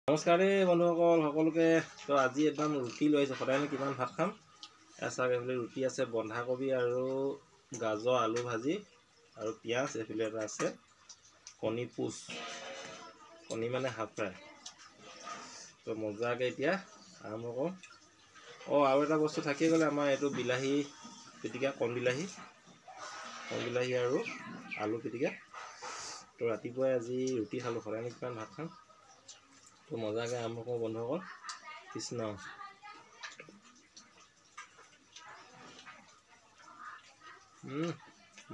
নমস্কাৰ বন্ধুসকল সকলোকে। তো আজি একদম ৰুটি লৈ আহিছোঁ। সদায়নো কিমান ভাত খাম। চাওক এইফালে ৰুটি আছে, বন্ধাকবি আৰু গাজৰ আলু ভাজি আৰু পিঁয়াজ। এইফালে এটা আছে কণী পুচ, কণী মানে হাফ ফ্ৰাই। তো মজাকৈ এতিয়া আৰম্ভ কৰোঁ। আৰু এটা বস্তু থাকি গ'লে আমাৰ এইটো বিলাহী পিটিকা, কণ বিলাহী আৰু আলু পিটিকা। তো ৰাতিপুৱাই আজি ৰুটি খালোঁ, সদায়নো কিমান ভাত খাম। তো মজাকৈ আৰম্ভ কৰোঁ বন্ধুসকল। কৃষ্ণ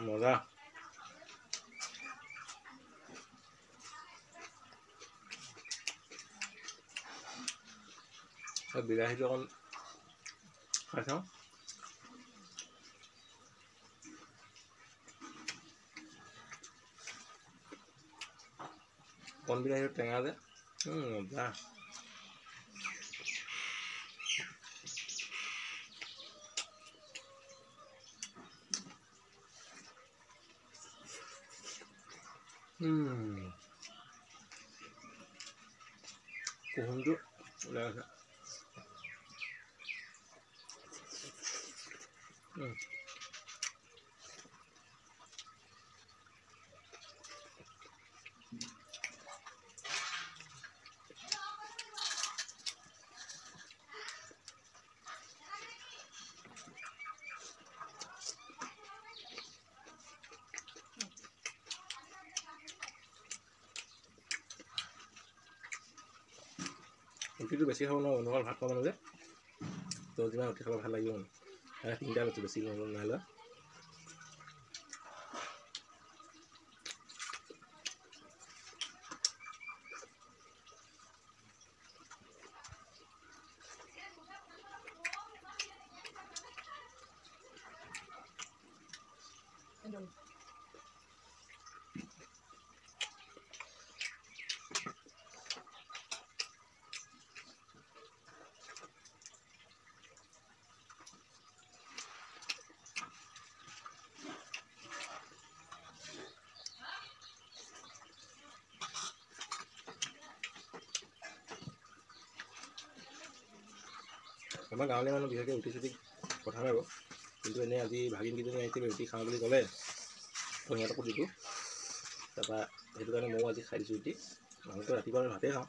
মজা। বিলাহীটো অকণ খাই চাওঁ। কণ বিলাহীটো টেঙা যে মজা। কুহুমটো ওলাই আছে। ৰুটিটো বেছি খাব নোৱাৰোঁ বন্ধুসকল, ভাত খোৱা মানুহ যে। তো যিমান ৰুটি খাব ভাল লাগিব মানে। তিনিটা ৰুটি বেছি নাই লোৱা। আমাৰ গাঁৱলীয়া মানুহ বিশেষকৈ ৰুটি চুটি কথা নাই বাৰু, কিন্তু এনেই আজি ভাগিনকেইজনী আহিছিলে ৰুটি খাওঁ বুলি ক'লে, তো সিহঁতকো দিলোঁ। তাৰপৰা সেইটো কাৰণে ময়ো আজি খাই দিছোঁ ৰুটি। নহ'লেতো ৰাতিপুৱা আমি ভাতেই খাওঁ।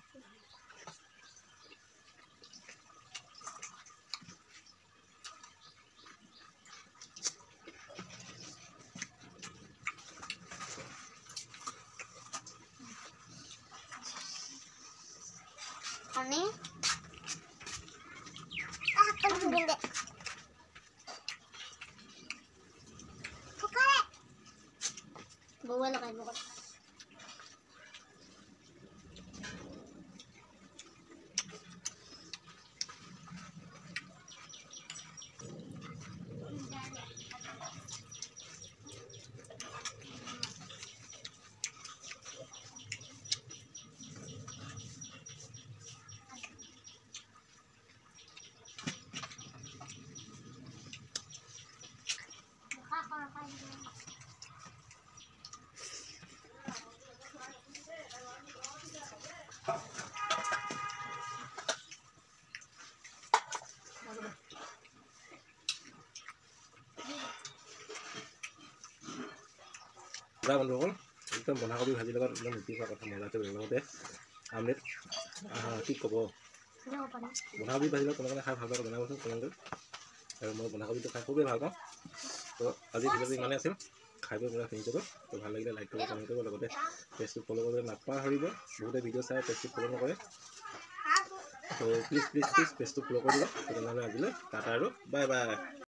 বন্ধুসকল একদম বন্ধাকবি ভাজিৰ লগত একদম ৰুটি খোৱাৰ কথা মজাটো লগতে আমলেট। কি ক'ব, বন্ধাকবি ভাজিৰ লগত কোনোবাই খাই ভাল পাব জনাবচোন কমেণ্টত। আৰু মই বন্ধাকবিটো খাই খুবেই ভাল পাওঁ। তো আজি ভিডিঅ'টো ইমানেই আছিল। খাই বৈ পুৰা ফিনিছ কৰিব। তো ভাল লাগিলে লাইক কৰিব, কমেণ্ট কৰিব, লগতে পেজটো ফ'ল' কৰিবলৈ নাপাহৰিব। বহুতে ভিডিঅ' চাই পেজটো ফ'ল' নকৰে। তো প্লিজ পেজটো ফ'ল' কৰি দিব। তেনেহ'লে আজিলৈ টাটা আৰু বাই বাই।